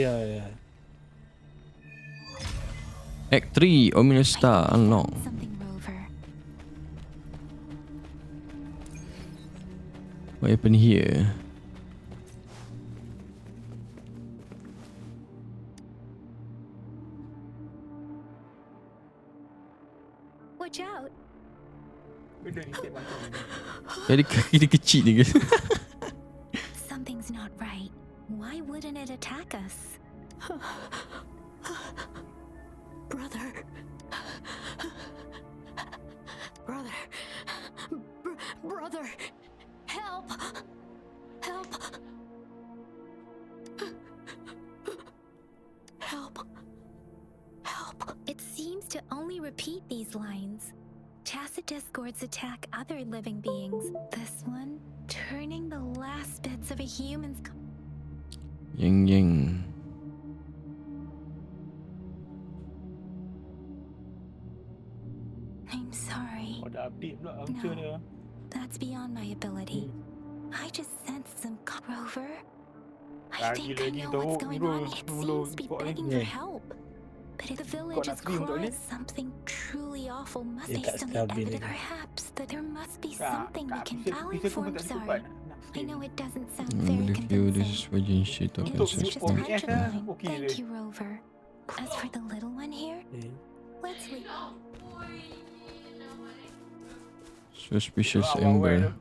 yeah. Act 3, Ominous Star unlocked. Something, Rover. What happened here? Watch out. Jadi kaki dia kecil ni ke? Something's not right. Why wouldn't it attack us? Brother. Brother. Brother. Help. Help. Help. Help. It seems to only repeat these lines. Tacit discords attack other living beings. This one, turning the last bits of a human's... Yang. I'm sorry. Dah update pula angka dia. That's beyond my ability. I just sensed some Rover. I think I know what's going on. It seems to be begging for help. But if the village is crying, something truly awful must be something evident. Perhaps that there must be something we can rally for. I'm sorry. I know it doesn't sound very convincing. It was just a hunch of mine. Thank you, Rover. As for the little one here, let's leave. Suspicious Amber.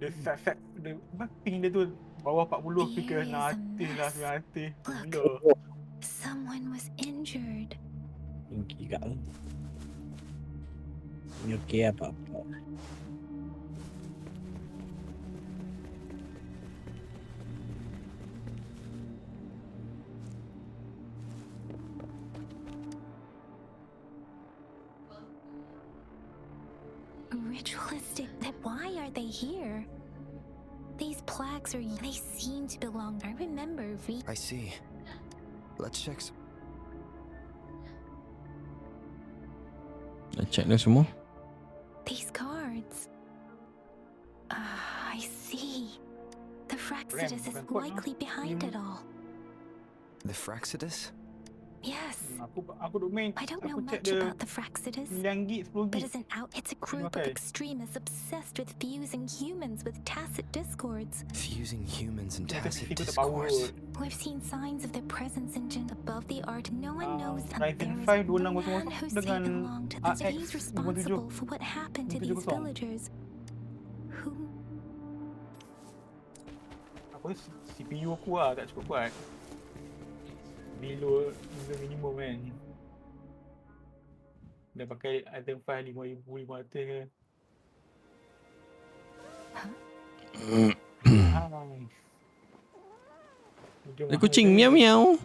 Dia set dia ping dia tu bawah 40 pergi ke atas lah atas. Look, someone was injured. Tinggi kat tu. Ni okey apa-apa. Ritualistic. Why are they here? These plaques they seem to belong. I remember I see. Let's check some. Nak check dah semua. These cards. I see. The Fraxidus is likely behind it all. The Fraxidus? Yes. Aku duk main. I don't know much about the Fraxidus, 9 gig, 10 but gig. it's a group of extremists obsessed with fusing humans with tacit discords. Fusing humans and tacit Ikut discourse. We've seen signs of their presence in above the art. No one knows that there is Ryzen 5 the man who said dengan belonged to this. RX He's responsible for what happened to these 57. villagers. Who? Apa CPU aku lah tak cukup kuat. Below minimum kan. Dah pakai item file 5500 ke. Ada kucing miau miau.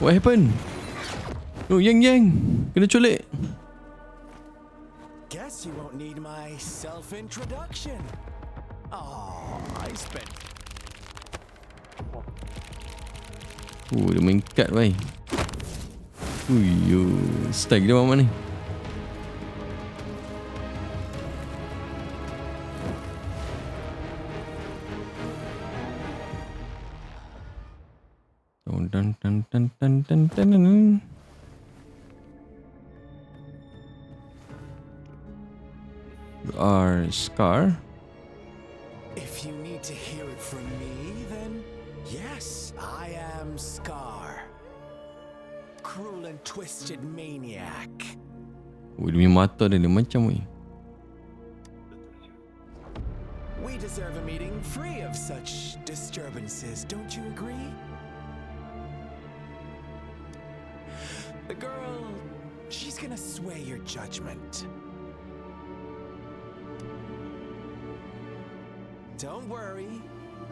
What happened? Oh, Yang kena culik. Guess you won't need my self-introduction. Oh, I spent. Dia main kad bhai. Uyo, stag dia mana ni? Dun dun dun dun dun dun dun. You are Scar. If you need to hear it from me, then yes, I am Scar. Cruel and twisted maniac. Dia punya mata dia macam ni. We deserve a meeting free of such disturbances, don't you agree? The girl, she's gonna sway your judgment. Don't worry,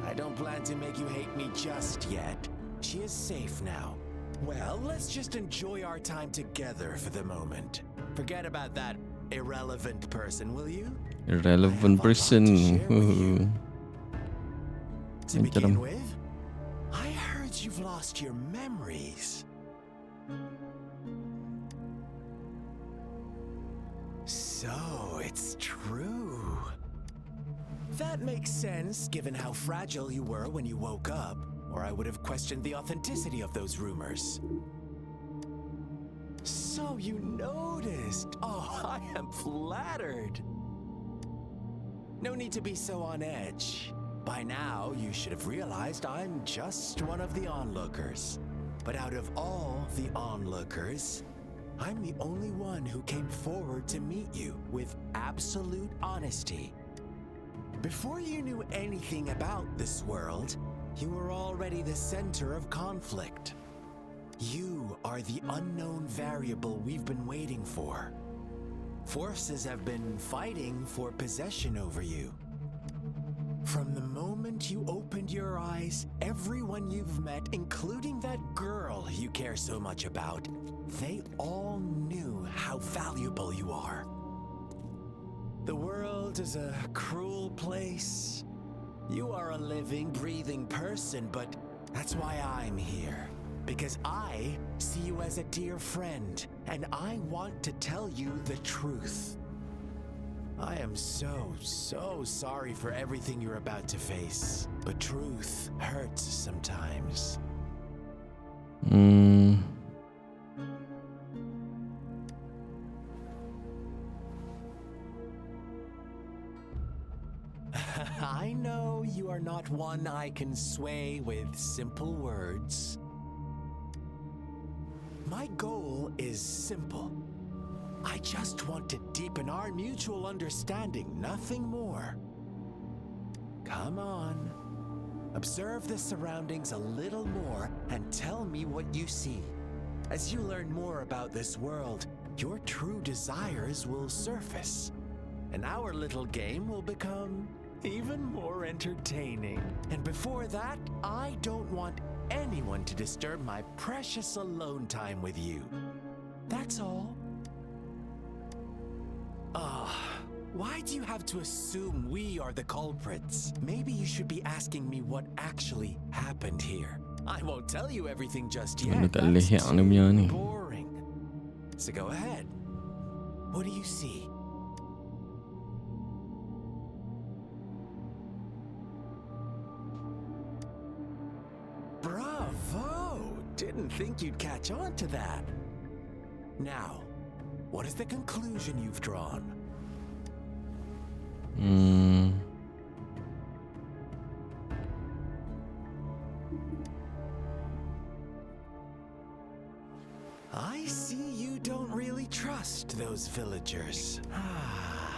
I don't plan to make you hate me just yet. She is safe now. Well, let's just enjoy our time together for the moment. Forget about that irrelevant person, will you? Irrelevant person. To begin with, I heard you've lost your memories. So, it's true. That makes sense, given how fragile you were when you woke up, or I would have questioned the authenticity of those rumors. So you noticed. Oh, I am flattered. No need to be so on edge. By now, you should have realized I'm just one of the onlookers. But out of all the onlookers, I'm the only one who came forward to meet you with absolute honesty. Before you knew anything about this world, you were already the center of conflict. You are the unknown variable we've been waiting for. Forces have been fighting for possession over you. From the moment you opened your eyes, everyone you've met, including that girl you care so much about, they all knew how valuable you are. The world is a cruel place. You are a living, breathing person, but that's why I'm here. Because I see you as a dear friend, and I want to tell you the truth. I am so sorry for everything you're about to face, but truth hurts sometimes. I know you are not one I can sway with simple words. My goal is simple. I just want to deepen our mutual understanding, nothing more. Come on. Observe the surroundings a little more and tell me what you see. As you learn more about this world, your true desires will surface, and our little game will become even more entertaining. And before that, I don't want anyone to disturb my precious alone time with you. That's all. Why do you have to assume we are the culprits? Maybe you should be asking me what actually happened here. I won't tell you everything just yet. That's too boring. So go ahead. What do you see? Bravo! Didn't think you'd catch on to that. Now, what is the conclusion you've drawn? I see you don't really trust those villagers.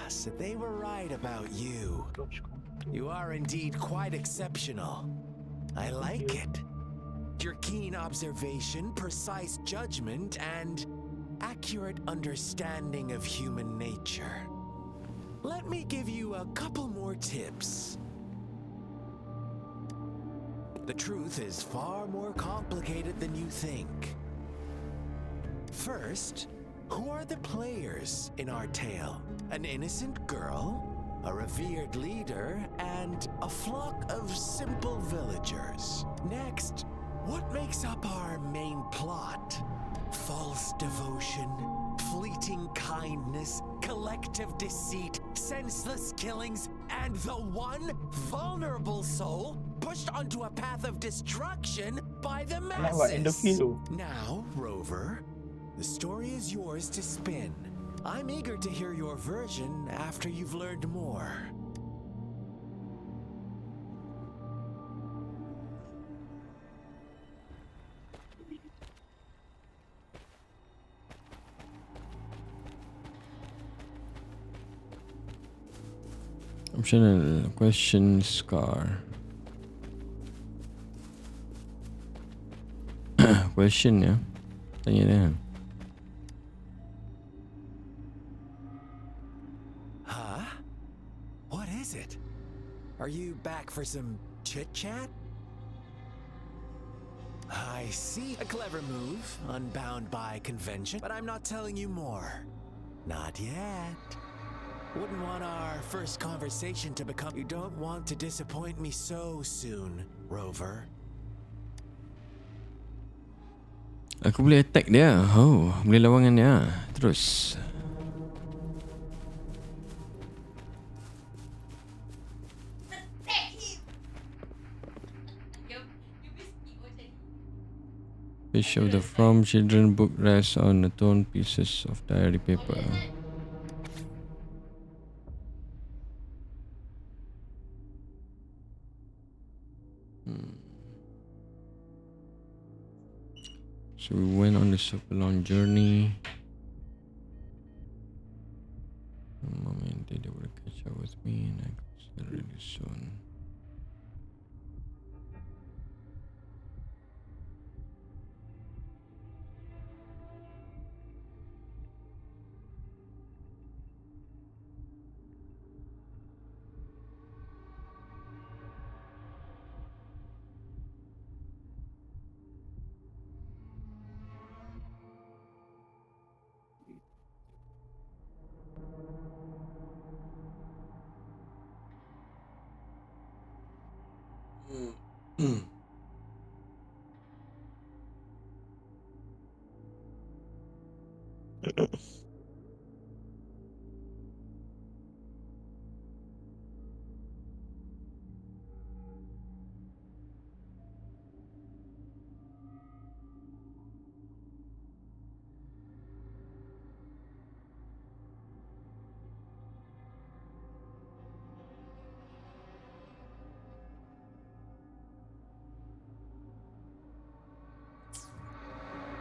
So they were right about you. You are indeed quite exceptional. I like it. Your keen observation, precise judgment, and accurate understanding of human nature. Let me give you a couple more tips. The truth is far more complicated than you think. First, who are the players in our tale? An innocent girl, a revered leader, and a flock of simple villagers. Next, what makes up our main plot? False devotion, fleeting kindness, collective deceit, senseless killings, and the one vulnerable soul pushed onto a path of destruction by the masses. Now, Rover, the story is yours to spin. I'm eager to hear your version after you've learned more. Optional question scar. Question ya. Tanya dia. Huh? What is it? Are you back for some chit-chat? I see. A clever move, unbound by convention, but I'm not telling you more. Not yet. Wouldn't want our first conversation to become... You don't want to disappoint me so soon, Rover. Aku boleh attack dia. Oh, boleh lawan dengan dia. Terus. Page of the From Children book rests on the torn pieces of diary paper. So we went on this super long journey. Mommy and Daddy will catch up with me and I could start really soon.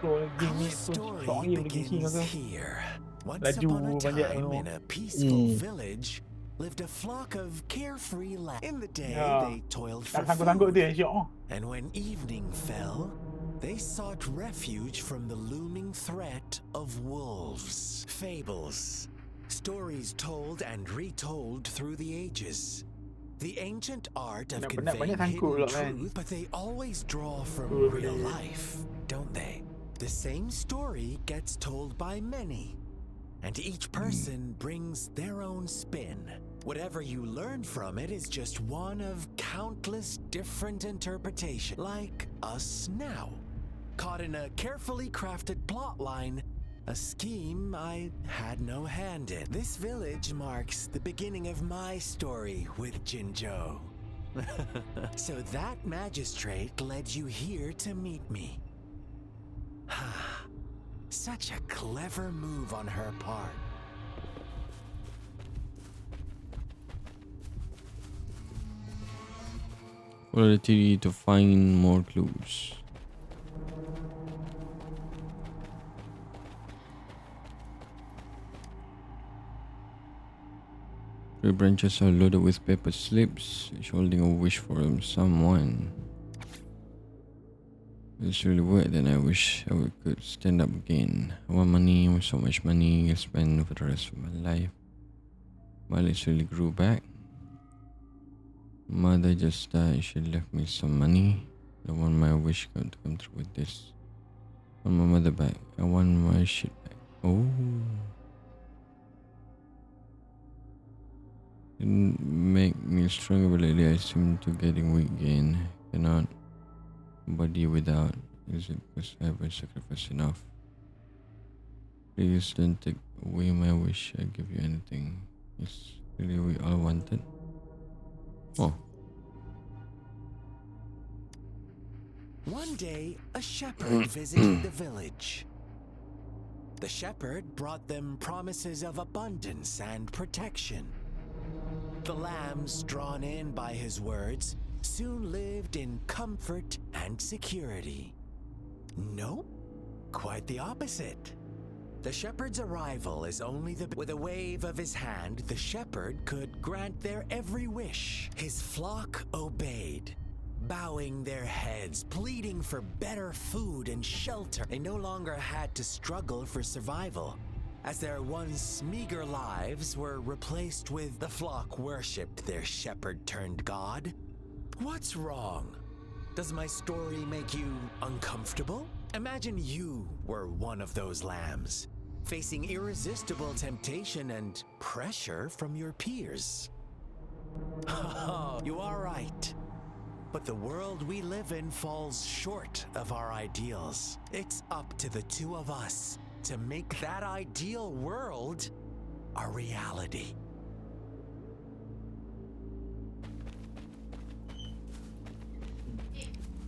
So game ni Our so story syok ni boleh gengsi begins kau. here. Once Laju upon a banyak time, tu. in a peaceful village, lived a flock of carefree lambs. In the day, Ya. they toiled for Tak sanggup-sanggup tu food, yang syok. and when evening fell, they sought refuge from the looming threat of wolves. Fables, stories told and retold through the ages. The ancient art of Banyak conveying sangkut hidden pula kan. truth, but they always draw from Betul real boleh. life, don't they? The same story gets told by many, and each person brings their own spin. Whatever you learn from it is just one of countless different interpretations, like us now. Caught in a carefully crafted plotline, a scheme I had no hand in. This village marks the beginning of my story with Jinzhou. So that magistrate led you here to meet me. Such a clever move on her part. Follow the TV to find more clues. Three branches are loaded with paper slips, each holding a wish for someone. It's really weird that I wish could stand up again. I want money, so much money, I'll spend for the rest of my life. My legs really grew back. Mother just died, she left me some money. I want my wish to come through with this. I want my mother back. I want my shit back. Oh. Didn't make me stronger, but lately I seem to getting weak again. Cannot body without. Is it because I haven't sacrificed enough? Please don't take away my wish. I give you anything. It's really we all wanted. Oh. One day, a shepherd visited the village. The shepherd brought them promises of abundance and protection. The lambs, drawn in by his words, soon lived in comfort and security. Nope, quite the opposite. The shepherd's arrival is only with a wave of his hand, the shepherd could grant their every wish. His flock obeyed, bowing their heads, pleading for better food and shelter. They no longer had to struggle for survival, as their once meager lives were replaced with the flock worshipped their shepherd turned god. What's wrong? Does my story make you uncomfortable? Imagine you were one of those lambs, facing irresistible temptation and pressure from your peers. You are right. But the world we live in falls short of our ideals. It's up to the two of us to make that ideal world a reality.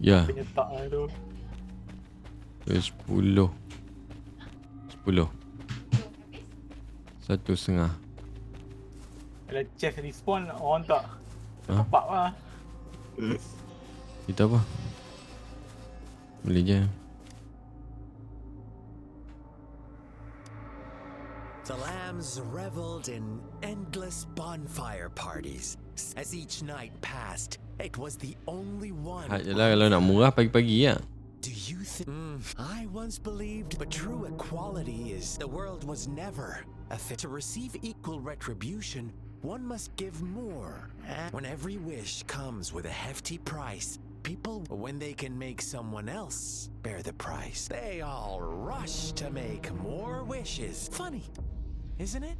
Yeah. Penyetak lah tu. 10. 10. 1.5. Kalau chest respawn, orang tak Ha? top up lah. Kita apa? Boleh je. The lambs reveled in endless bonfire parties. As each night passed, it was the only one. Hak je lah kalau nak murah pagi-pagi lah. Do you think? I once believed, but true equality is the world was never a fit. To receive equal retribution, one must give more. And when every wish comes with a hefty price, people, when they can make someone else bear the price, they all rush to make more wishes. Funny, isn't it?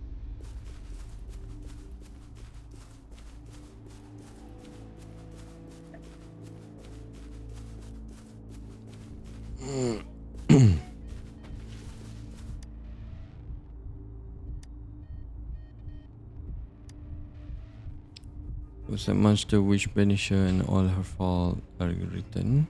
Was a monster which Banisher and all her fault are written.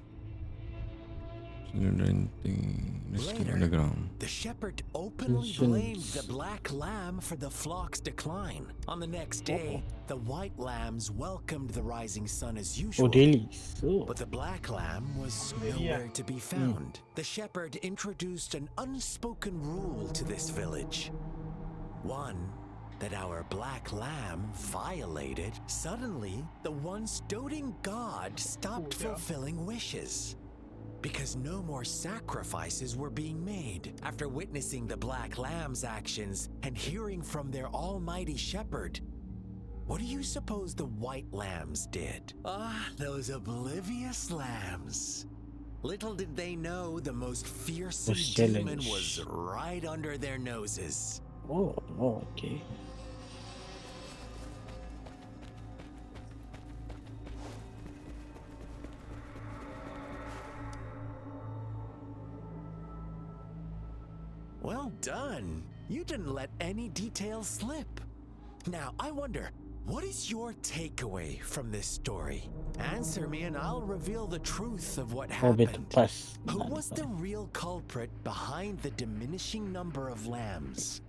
Resting underground. The shepherd openly blamed the black lamb for the flock's decline. On the next day, the white lambs welcomed the rising sun as usual. Oh, daily. So, But the black lamb was nowhere to be found. The shepherd introduced an unspoken rule to this village. One that our black lamb violated. Suddenly, the once doting god stopped fulfilling wishes. Because no more sacrifices were being made. After witnessing the black lamb's actions and hearing from their almighty shepherd, what do you suppose the white lambs did? Those oblivious lambs. Little did they know the most fearsome demon was right under their noses. oh, okay. Well done. You didn't let any details slip. Now, I wonder, what is your takeaway from this story? Answer me and I'll reveal the truth of what Orbit happened. plus. Who was the real culprit behind the diminishing number of lambs?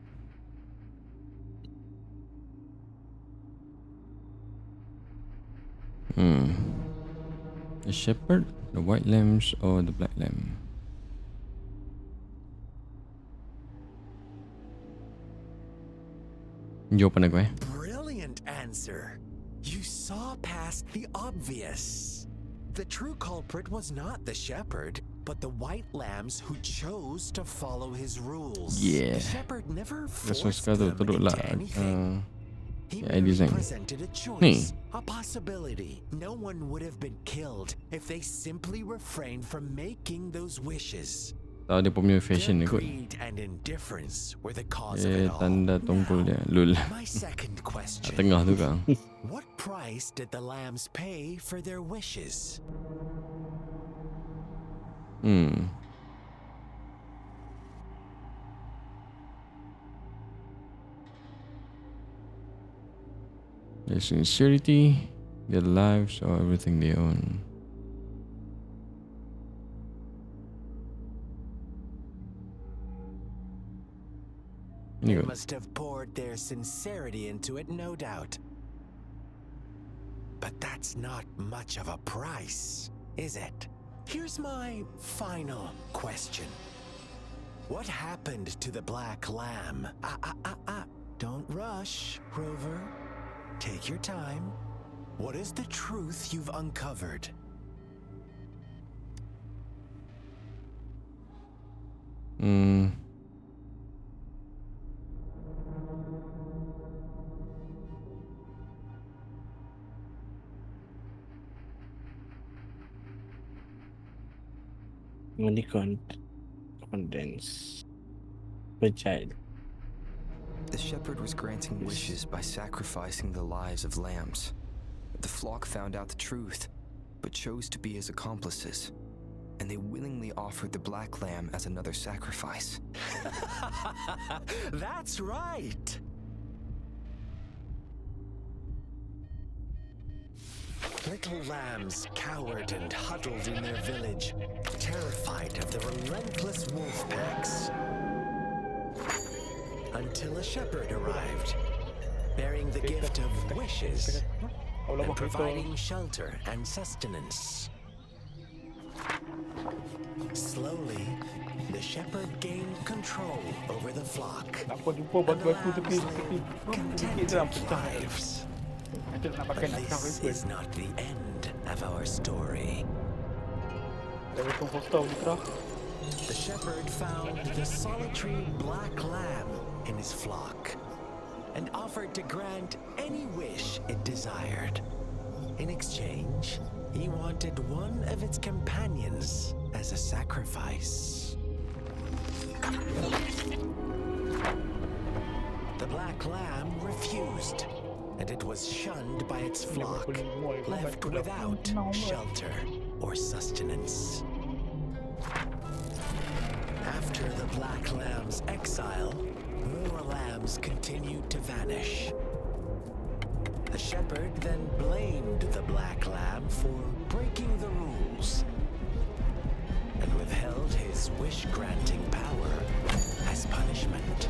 The shepherd, the white lambs, or the black lamb? Jawapan aku Brilliant answer. You saw past the obvious. The true culprit was not the shepherd, but the white lambs who chose to follow his rules. Yeah. The shepherd never Rasa forced suka tu them teruk lah into anything. He AI merely design. presented a Ni. choice, a possibility. No one would have been killed if they simply refrained from making those wishes. Tahu dia punya fashion Their ni kot. greed and indifference were the cause of it all. Tanda tongkol dia. Lul. My second Kat question. tengah tu kan. What price did the lambs pay for their wishes? Their sincerity, their lives, or everything they own. Ni They kot. must have poured their sincerity into it, no doubt. But that's not much of a price, is it? Here's my final question. What happened to the black lamb? Don't rush, Rover. Take your time. What is the truth you've uncovered? Only condense. Child. The shepherd was granting wishes by sacrificing the lives of lambs. The flock found out the truth, but chose to be his accomplices, and they willingly offered the black lamb as another sacrifice. That's right. little lambs cowered and huddled in their village, terrified of the relentless wolf packs. Until a shepherd arrived, bearing the gift of wishes and providing shelter and sustenance. Slowly, the shepherd gained control over the flock, Nampak jumpa and the batu-batu tepi lambs lived sedikit je lah contented pecah. lives. Nanti nak But pakai nak pecah this rifle. is not the end of our story. Dah potong poster putra. The shepherd found the solitary black lamb in his flock and offered to grant any wish it desired. In exchange, he wanted one of its companions as a sacrifice. The black lamb refused, and it was shunned by its flock, left without shelter or sustenance. After the black lamb's exile, more lambs continued to vanish. The shepherd then blamed the black lamb for breaking the rules and withheld his wish-granting power as punishment.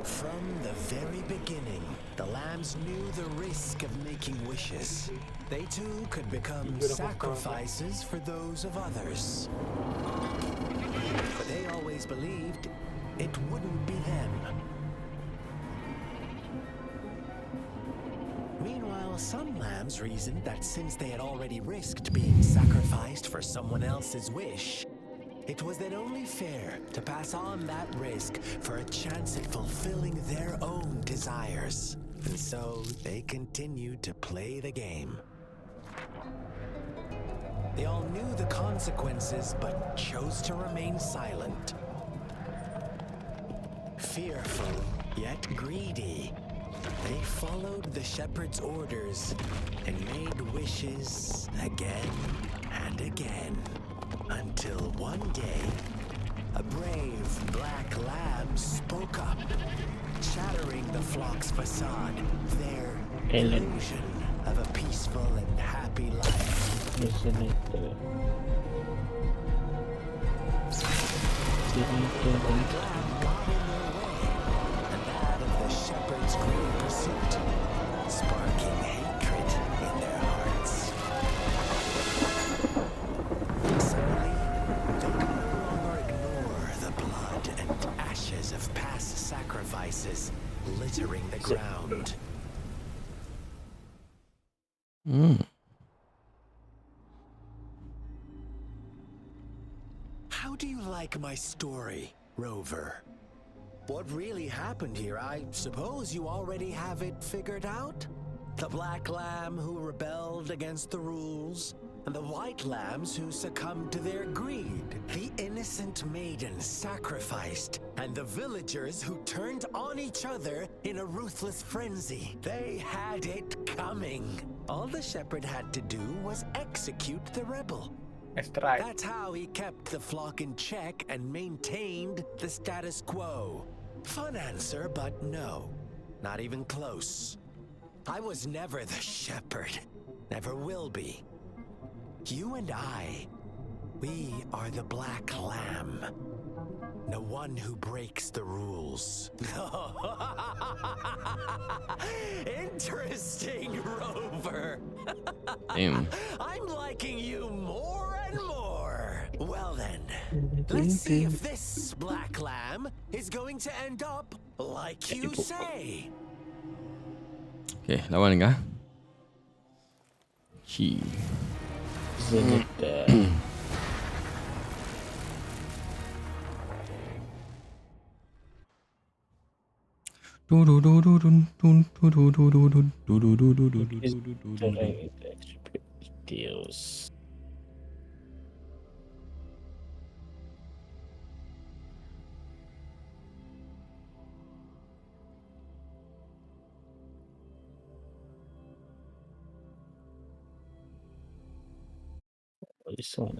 From the very beginning, the lambs knew the risk of making wishes. They too could become sacrifices for those of others. But they always believed it wouldn't be them. Meanwhile, some lambs reasoned that since they had already risked being sacrificed for someone else's wish, it was then only fair to pass on that risk for a chance at fulfilling their own desires. And so they continued to play the game. They all knew the consequences, but chose to remain silent. Fearful, yet greedy, they followed the shepherd's orders and made wishes again and again. Until one day, a brave black lamb spoke up, shattering the flock's facade, their illusion of a peaceful and happy life. Isn't it? The black lamb got in their way, and that of the shepherd's great pursuit, sparking hatred in their hearts. Suddenly, they could no longer ignore the blood and ashes of past sacrifices littering the ground. How do you like my story, Rover? What really happened here? I suppose you already have it figured out? The black lamb who rebelled against the rules, and the white lambs who succumbed to their greed. The innocent maidens sacrificed, and the villagers who turned on each other in a ruthless frenzy. They had it coming. All the shepherd had to do was execute the rebel. That's right. That's how he kept the flock in check and maintained the status quo. Fun answer, but no. Not even close. I was never the shepherd. Never will be. You and I, we are the black lamb. The one who breaks the rules. Interesting, Rover. Damn. I'm liking you more and more. Well then, let's see if this black lamb is going to end up like you say. Okay, lawan kah? She. Isn't it? Deals. This one.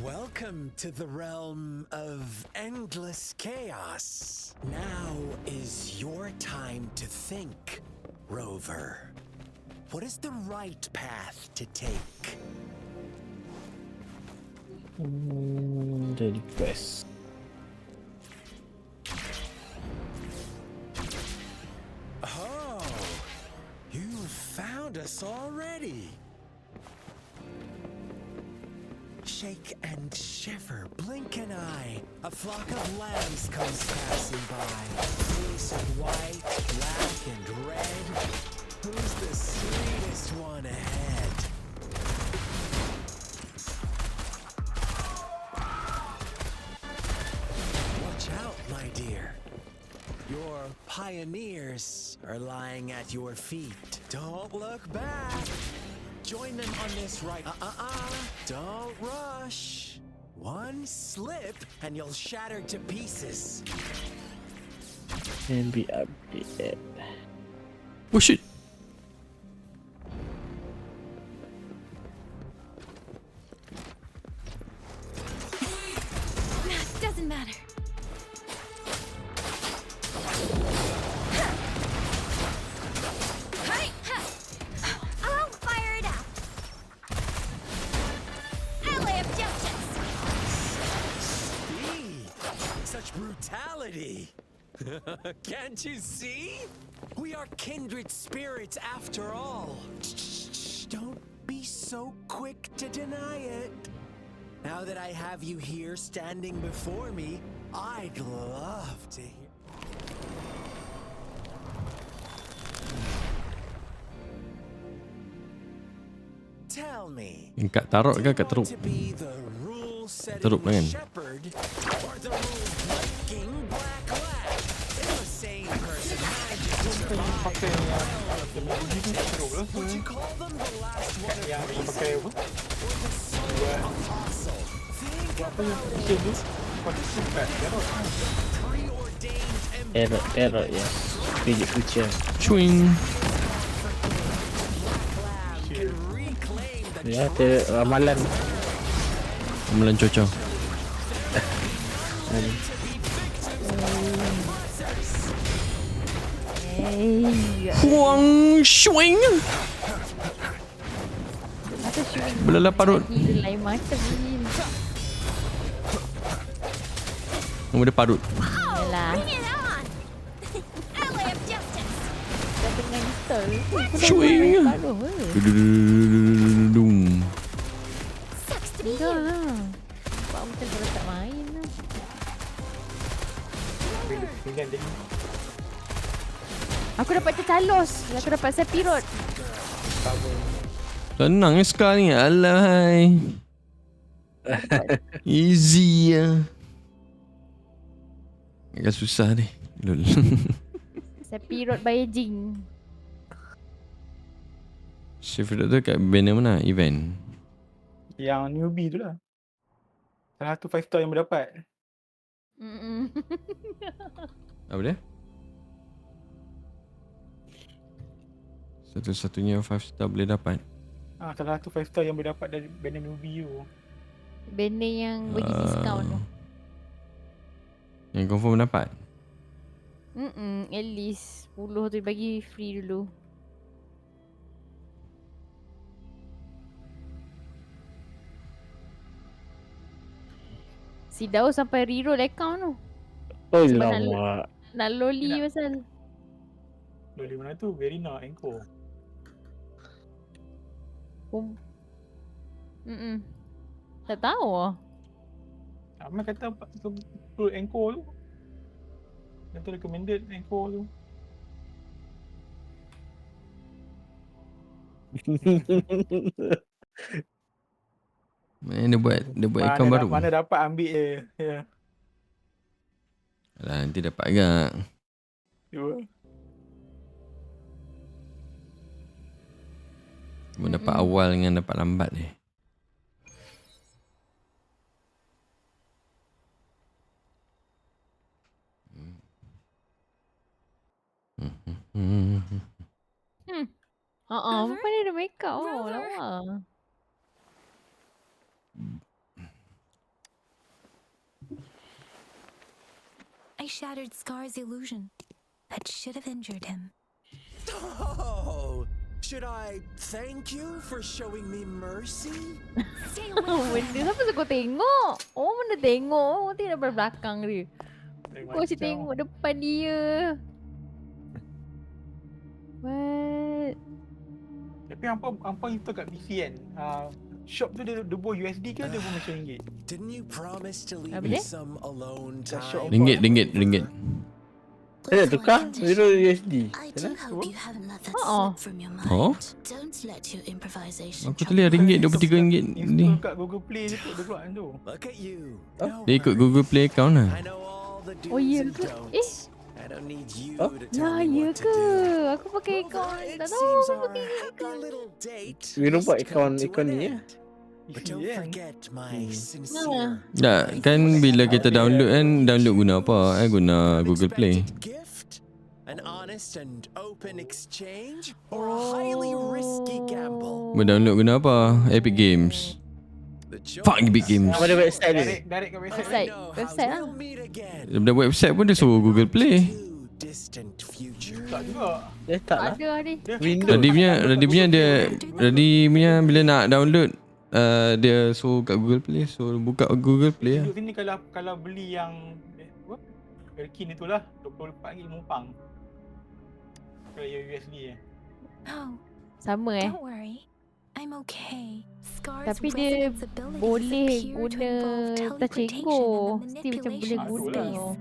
Welcome to the realm of endless chaos. Now is your time to think, Rover. What is the right path to take? Jadi quest. Oh, you've found us already. Shake and shiver, blink an eye. A flock of lambs comes passing by. Fleece of white, black, and red. Who's the sweetest one ahead? Watch out, my dear. Your pioneers are lying at your feet. Don't look back. Join them on this right. Don't rush. One slip and you'll shatter to pieces. Can be updated. Oh shit. Doesn't matter. I'll fire it up. Alley of justice. Speed. Such brutality. Can't you see? We are kindred spirits after all. Shh, don't be so quick to deny it. Now that I have you here standing before me, I'd love to hear. Tell me. Kat taruk ke kat teruk? To be the rule-setting Teruk kan? shepherd or the rule-breaking black lad? If a sane person manages to survive, Pakai yang Ubi tu teruk lah. would you call them the last one of Yang reason pakai apa? or the sole apostle? Think Apa yang about Kisah tu? it. Konsisten kat Jarod. Preordained Error ya. Predict future. Swing. can reclaim the Ya, ramalan. Amalan cuaca. Huang swing. Masa swing Belala parut. dia lain macam ni. Nama dia parut. Yalah. Bring it on. Alley of justice. Dah tengah install. Swing. Baru ke? Dum. Sucks to be Enggak you. lah. Nampak macam kalau tak main lah. Bila pinggan jadi Aku dapat tercalos. Aku dapat sepirot. sama. Tenang Ska ni. Alahai. Easy ya. Agak susah ni. Lol. Sepirot Beijing. Shift tu kat banner mana? Event. Yang newbie tu lah. Salah satu 5 star yang berdapat. Apa dia? Satu-satunya 5 star boleh dapat. Salah satu 5 star yang berdapat dari banner newbie tu. Banner yang bagi diskaun tu. Yang confirm dapat. At least 10 tu bagi free dulu. Si Dao sampai reroll account tu. Oh Sebab lama. Nak loli Nak. pasal. Dari mana tu? Verina, Anchor. Tak tahu lah. Amal kata upload Anchor tu. Kata recommended Anchor tu. Dia buat account baru. Mana dapat ambil je. Ya. Alah, nanti dapat agak. Cuba. Cuma dapat awal dengan dapat lambat ni. Bukan dia ada make up. Oh, Rover. lawa. I shattered Scar's illusion. That should have injured him. Oh, should I thank you for showing me mercy? Stay away from Benda him. siapa suka tengok? Oh mana tengok? Oh tengok daripada belakang dia. Lain Kau asyik macam. tengok depan dia. What? Tapi apa itu kat PC kan? Shop tu dia buat USD ke dia buat macam ringgit? Didn't you promise to leave Apa me dia? some alone The shop. time? Ringgit. Saya tukar 0 USD. I do hope you haven't let that Oh. slip from your mind. Oh? Don't let your improvisation Aku tulis ringgit 23 ringgit ni. Install kat Google Play je kot dia buat tu. Look at you. Huh? No Dia ikut worries. Google Play account lah. I know all the Oh ya do's and ke? don'ts. I don't need you Huh? to tell Lah me ya what to ke? do. Aku pakai Well, akaun. it Tak tahu seems aku our pakai happy akaun. little date Wiro buat must come to akaun an ni ya. end. But don't PC kan? forget my Nah. sincere. Tak, kan bila kita download kan, download guna apa? Guna Google Play. Unexpected gift, an honest and open exchange, or a highly risky gamble. Berdownload guna apa? Epic Games. The Fuck Epic Games. Apa dia website dia? Direct kat website. Website. I know how Website lah. we'll meet again. Daripada website pun dia suruh Google Play. Two distant futures. Tak juga. Dia tak lah. Ada ni. Windows. Radhi punya bila nak download dia suruh kat Google Play, so buka Google Play lah. Duduk sini kalau beli yang apa? Erkin itulah RM24 mumpang. Kalau yang USD Oh, Sama don't worry. I'm okay. Scar's Tapi dia resonance abilities boleh appear to guna involve touch and teleportation go. and the Mesti macam boleh manipulation of guna. space.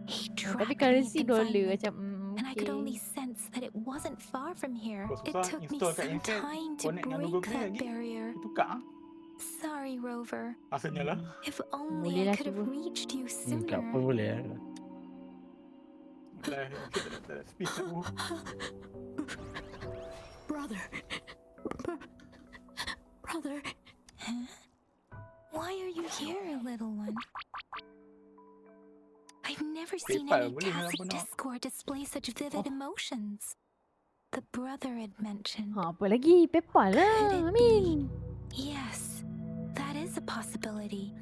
He Tapi trapped me currency in dollar confinement, macam and I could only okay. sense that it wasn't far from here. Kau It susah took me install kat some handset, time to connect dengan break Google Play that lagi. barrier. Tukar Sorry, Rover. rasanya lah. If only Boleh I lah could have cuba. reached you Tak apa sooner. boleh lah. Tak ada space nak buat. Brother. Brother. Huh? Why are you here, little one? I've never seen PayPal any boleh nak Tacit apa nak? Discord display such vivid emotions. The brother had mentioned. Ha, apa lagi? PayPal lah. Could it Amin. Yes, that is a possibility.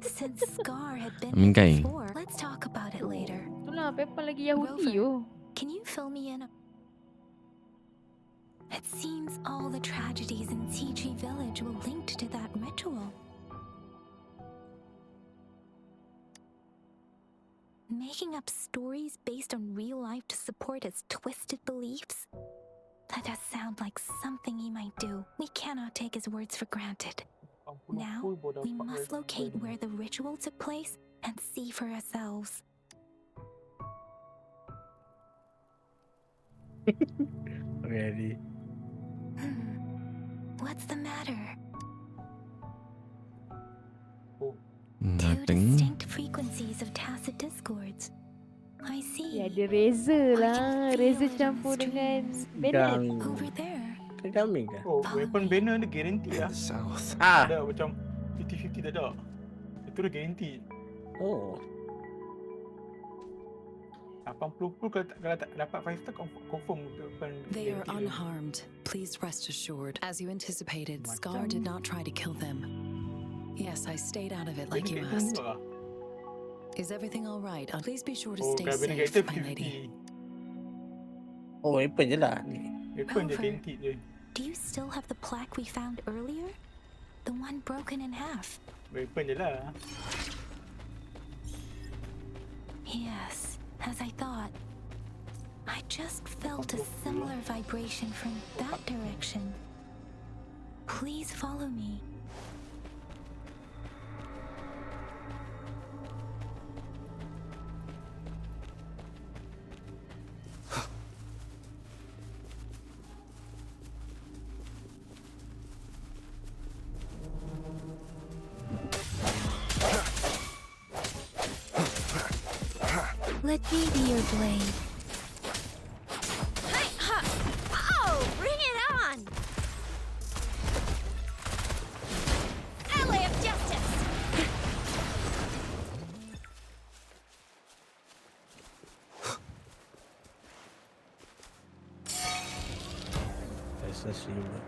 Since Scar had been Amin here kai. before, let's talk about it later. Itulah PayPal lagi Yahudi Rover. yo. Can you fill me in? It seems all the tragedies in TG Village were linked to that ritual. Making up stories based on real life to support his twisted beliefs? That does sound like something he might do. We cannot take his words for granted. Now, we must locate where the ritual took place and see for ourselves. ORadhy. What's the matter? Two Nothing. distinct frequencies of tacit discords. I see. Ya ada Razer lah. Razer campur dengan Bennett. Gang. Over there. Kan kambing ke? Oh, weapon banner dia guarantee In lah. the south, Ah. Ada macam 50-50 tak ada. Itu dia guarantee. Oh. 80% kalau tak dapat 5 star confirm weapon They are guarantee dia. unharmed. Please rest assured. As you anticipated, Scar did not try to kill them. Yes, I stayed out of it like you Banner asked. character juga lah. Is everything all right? Please be sure to Oh, stay kalau banner safe, character my lady. 50-50. Oh, weapon je lah ni. Weapon je Rover. guarantee je. Do you still have the plaque we found earlier? The one broken in half? Weapon je lah. Yes, as I thought. I just felt a similar vibration from that direction. Please follow me. Let me be your blade. Oh, bring it on! Ally of justice! SS Human.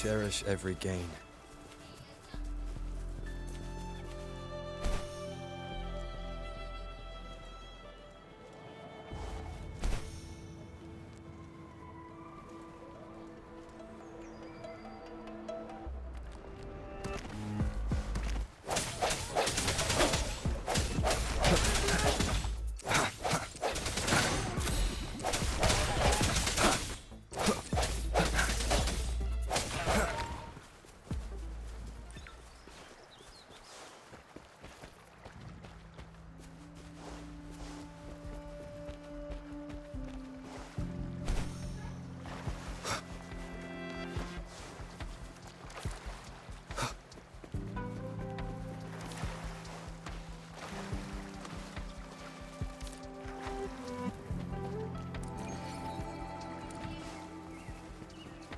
cherish every gain.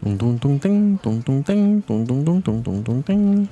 Tung tung tung ting, tung tung ting, tung tung tung tung tung tung ting.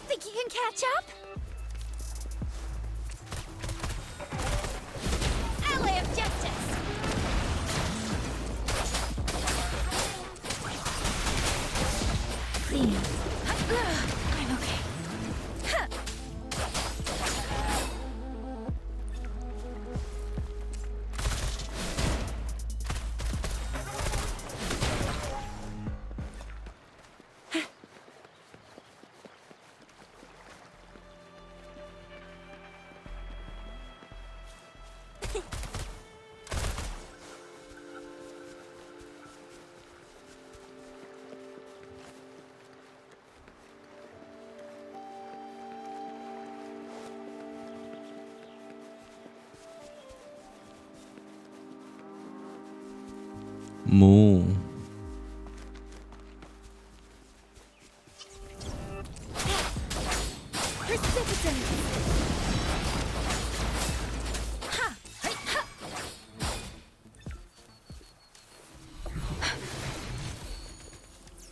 Think you can catch up? Alley of Justice! Please. I'm okay. Moo.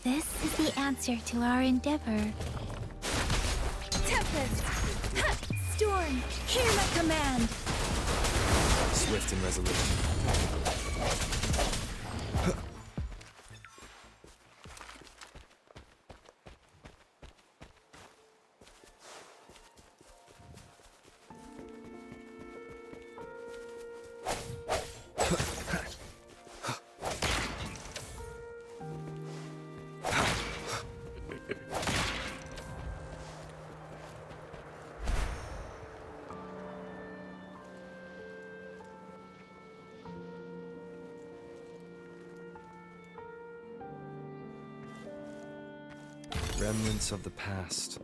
This is the answer to our endeavor. Tempest! Storm! Hear my command! Swift and resolute. Remnants of the past.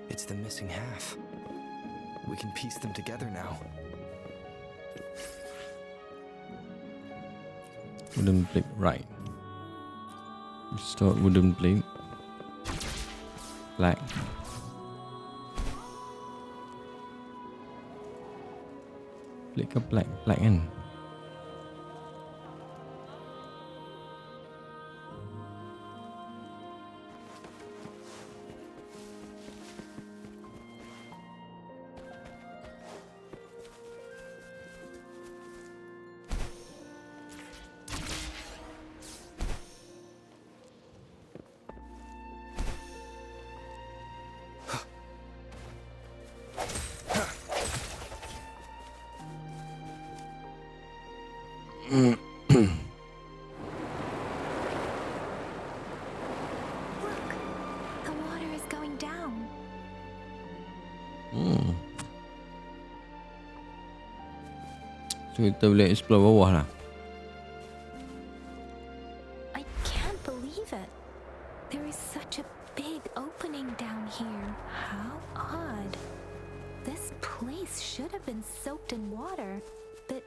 It's the missing half. We can piece them together now. Wooden plate, right. Start wooden plate. Black. Plate ke black? Black kan? So kita boleh explore bawah lah. I can't believe it. There is such a big opening down here. How odd. This place should have been soaked in water, but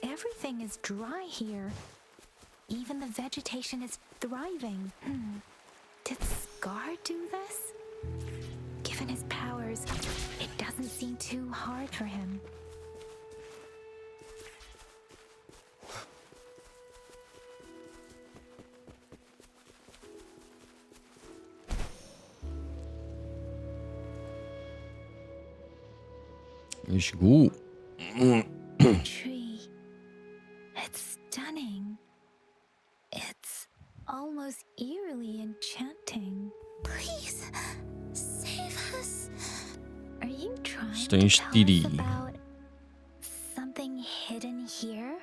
everything is dry here. Even the vegetation is thriving. Did Scar do this? Given his powers, it doesn't seem too hard for him. Let's go. Tree. It's stunning. It's almost eerily enchanting. Please, save us. Are you trying Staying to tell steady. us about something hidden here?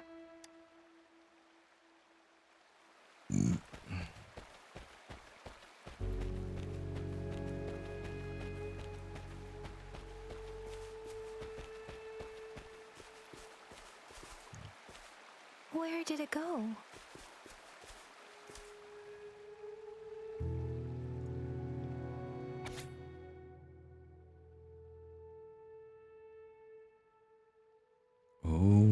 Where did it go? Oh.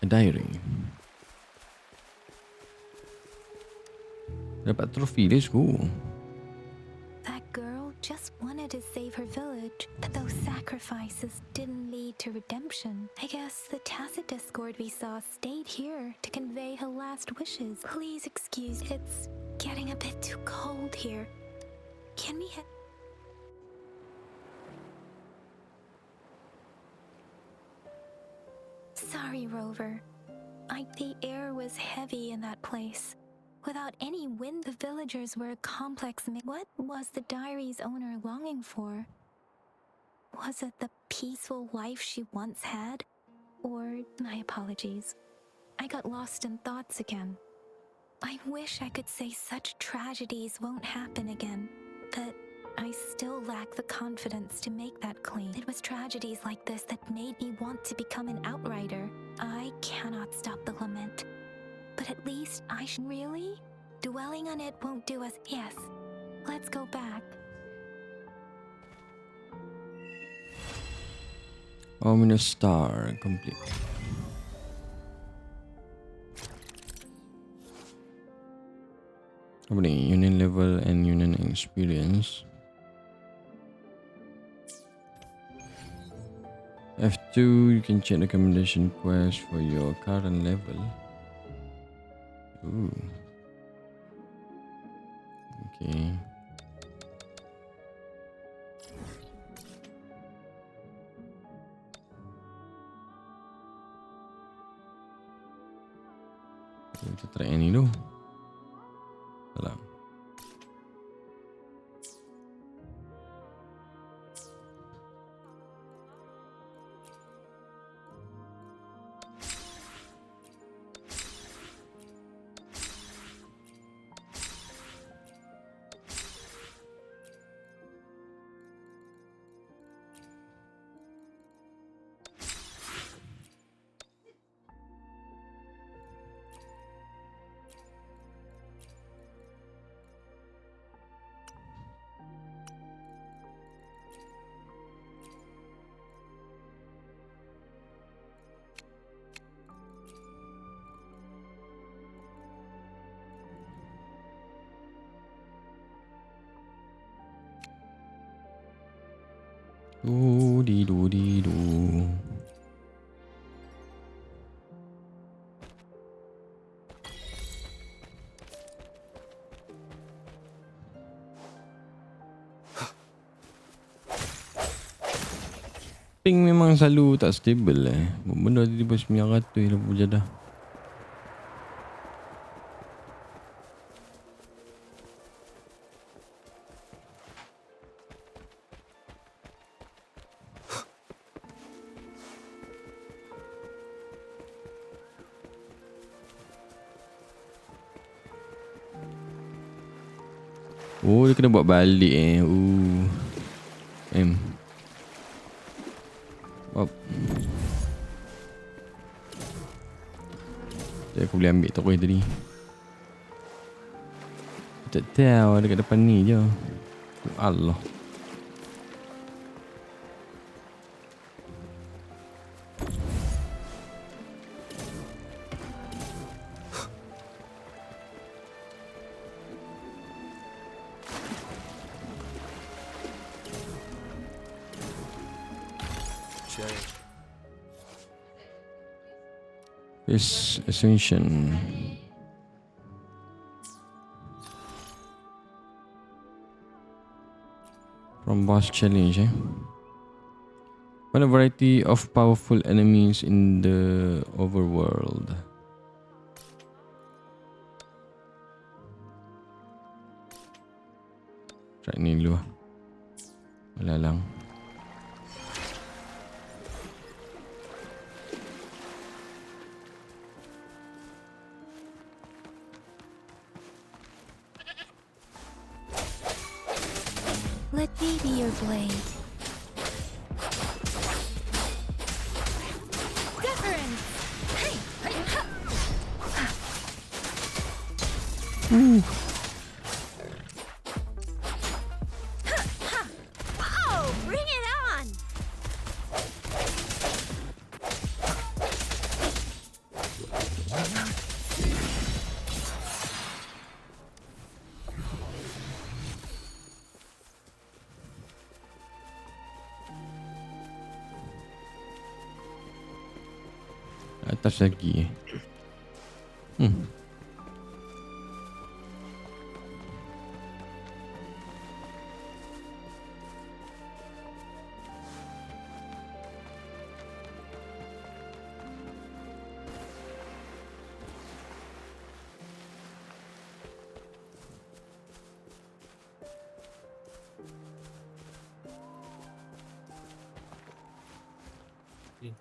A diary. Dapat trofi, let's go. That girl just wanted to save her village, but those sacrifices didn't lead to redemption. I guess the tacit discord we saw stayed here to convey her last wishes. Please excuse, it's getting a bit too cold here. Can we Sorry, Rover. The air was heavy in that place. Without any wind, the villagers were a complex What was the diary's owner longing for? Was it the peaceful life she once had? Or, my apologies, I got lost in thoughts again. I wish I could say such tragedies won't happen again, but I still lack the confidence to make that claim. It was tragedies like this that made me want to become an outrider. I cannot stop the lament, but at least I should. Really? Dwelling on it won't do us. Yes, let's go back. Ominous star complete. Apa ni? Union level and union experience. F2, you can check recommendation quest for your current level. Ooh. Okay. Kita try yang ni dulu. Salah. Do. Ping memang selalu tak stable Benda tiba-tiba 900 dah berjadah. Oh, dia kena buat balik Up. Aku boleh ambil tokoh tadi. Tak tahu dekat depan ni je. Allah. This ascension. From boss challenge Find a variety of powerful enemies in the overworld. Try ni dulu lah. Melalang. Let me be your blade. Deference! Hey! Oh, bring it on! Atas lagi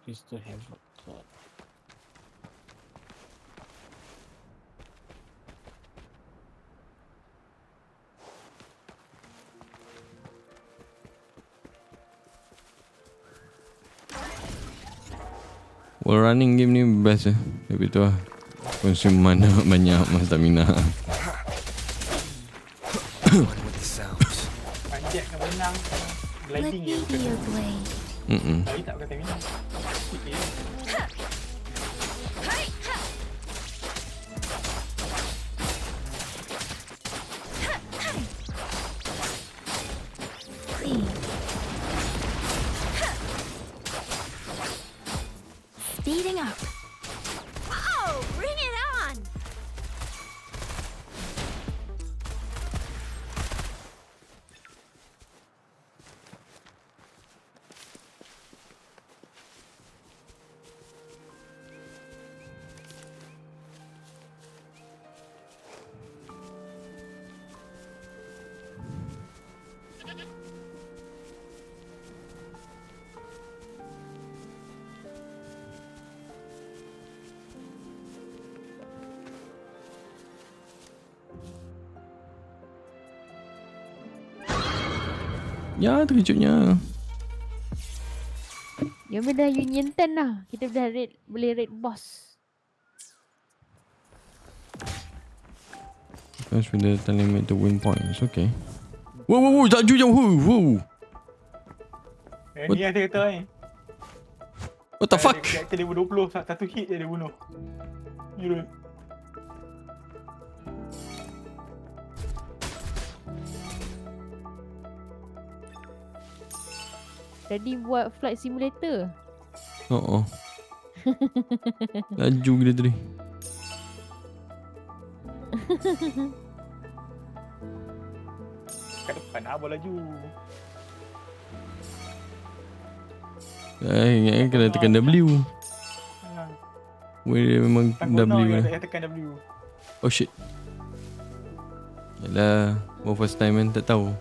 Crystal have a card. Wall running game ni best Tapi tu lah consume mana banyak stamina. Panjat ke benang ke Let gliding me be your blade. Lari tak pakai stamina. Sikit je. Clean. Speeding up. Oh, bring it on! Ya, terkejutnya. Ya dah Union 10 lah. Kita dah boleh raid boss. First with the time limit to win points. Okay. Whoa, tak ju jauh. Whoa. Ni yang saya kata ni. What the fuck? Reactor level 20, satu hit je dia bunuh. Gila. Tadi buat flight simulator. Oh. Laju gila tadi. Kat depan abang laju. Kena tekan W. Ha. Memang Takut W yang lah. tak tekan W. Oh shit. Yalah, baru first time kan, tak tahu.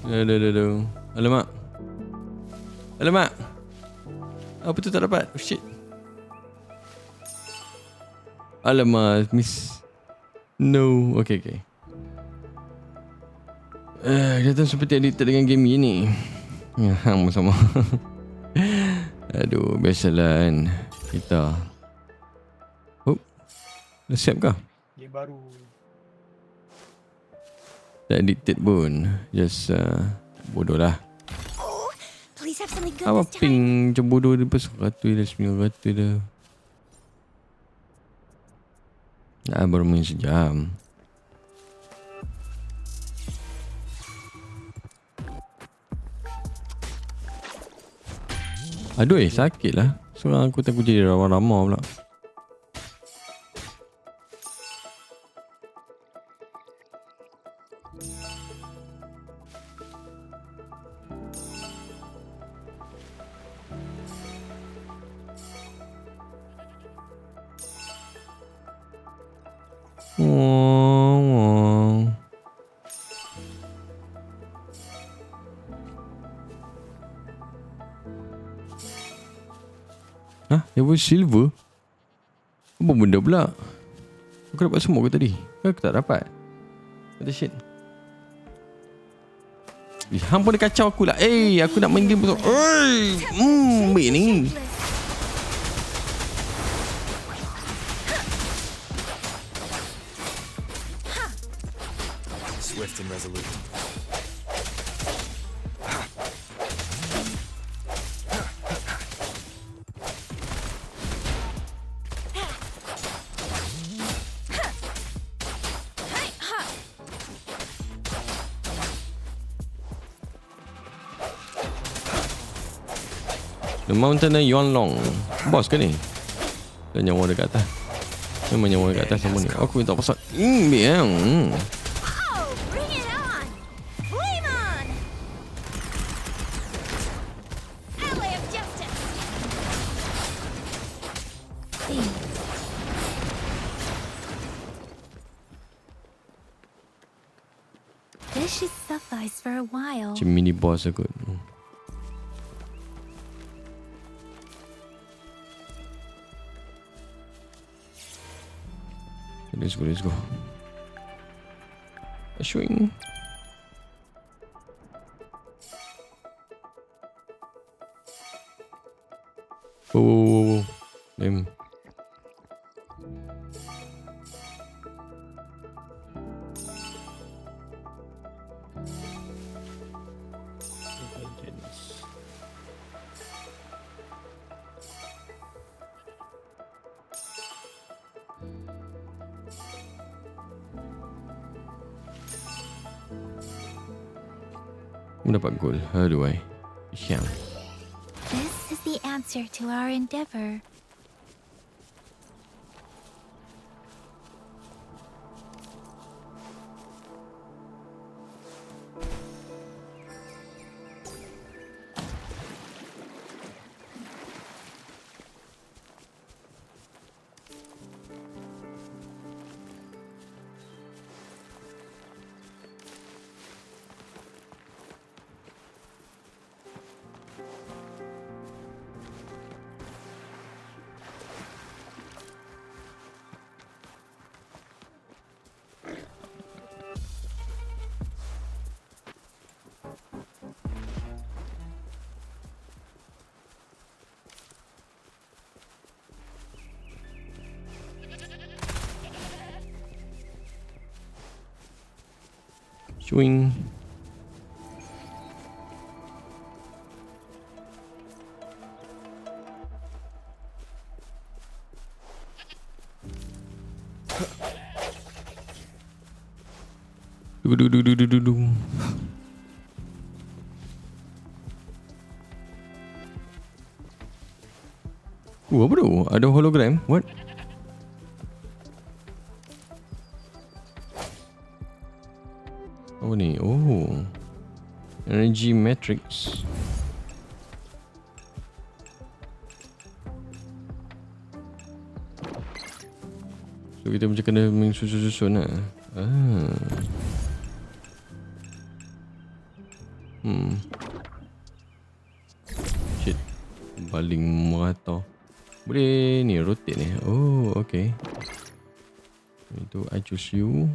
Aduh. Alamak. Apa tu tak dapat? Oh shit. Alamak, miss. No. Okay. Kita seperti addicted dengan game ni. Ya, sama-sama. Aduh, biasalah kan. Kita. Oh. Dah siap kah? Game baru. Tak addicted pun. Just bodoh lah. Please have something good Apa this time. ping macam bodoh dia pas 100 dah 900 dah. Baru main sejam. Aduh sakit lah. Seorang aku takut jadi ramah-ramah pula. Level silver? Apa benda pula? Aku dapat semua ke tadi? Aku tak dapat. What the shit? Hang pun dia kacau aku lah. Aku nak main game besar. Baik ni. Swift and resolute. The Mountain Yuan Long. Bos ke ni? Dan nyawa dekat atas. Memang nyawa dekat atas sama ni. Aku minta pasal. Biang. Oh, bring it on! Flame on! Ally of justice! This should suffice for a while. Macam mini boss aku. Let's go. Swing. Whoa. Damn. Mendapat gol. How do I? Siang. This is the answer to our endeavor. Swing. Du. Apa tu? Ada hologram? What? Apa ni? Oh. Energy matrix. So kita macam kena main susun-susun lah. Shit. Baling merata. Boleh ni rotate ni. Oh, okay. Itu I choose you.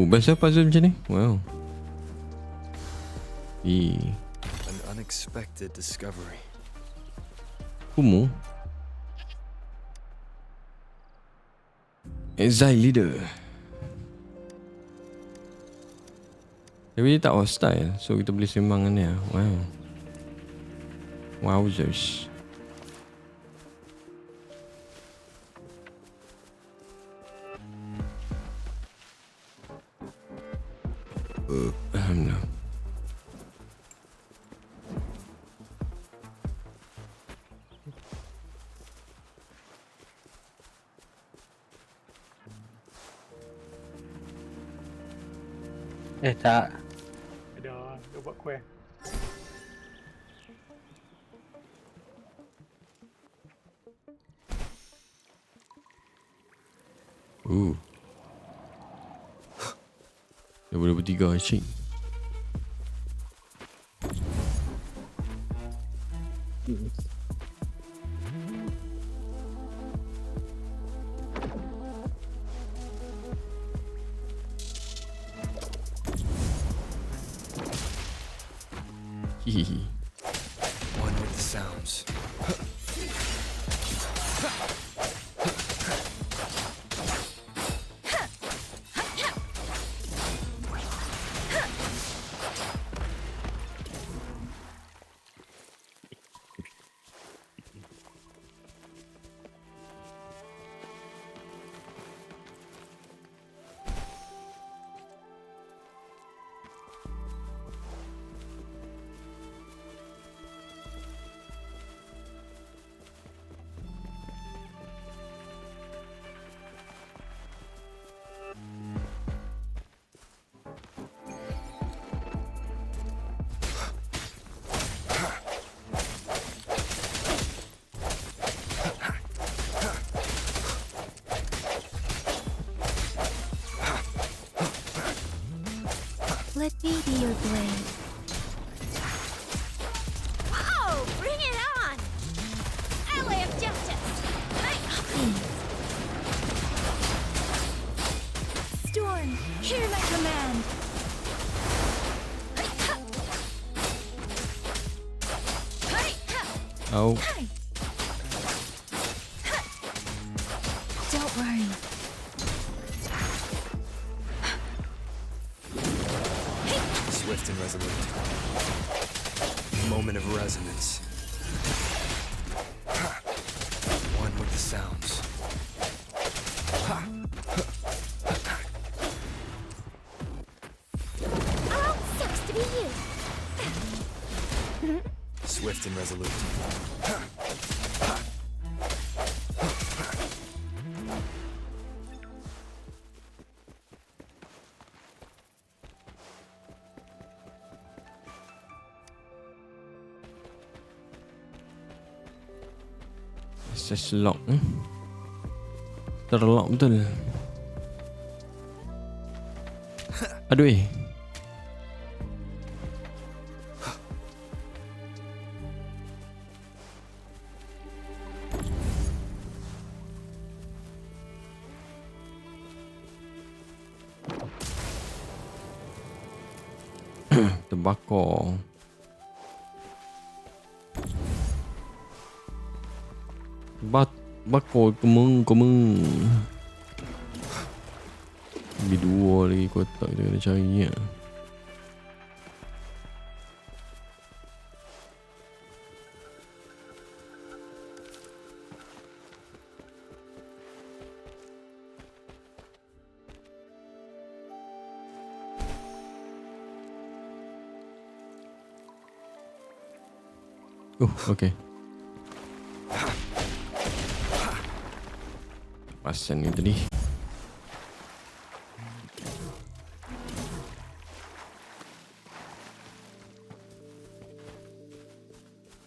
Best puzzle macam ni. Wow. An unexpected discovery. Kumu. Exile leader. Tapi dia tak hostile, so kita boleh sembang dengan dia. Wow. Wowzers. No. Tak. Dia buat kuih. Dia boleh bertiga, cik. One with the sounds. Let me be your blade. Whoa! Bring it on! Ally of justice! Storm, hear my command. Oh. Don't worry. Swift and resolute. Moment of resonance. One with the sounds. Oh, sucks to be you. Swift and resolute. Access lock. Terlock betul. Aduh. Terbakar. Bakar kemeng. Lebih dua lagi kotak kita kena cari ya. Okay. Pasal ni tadi.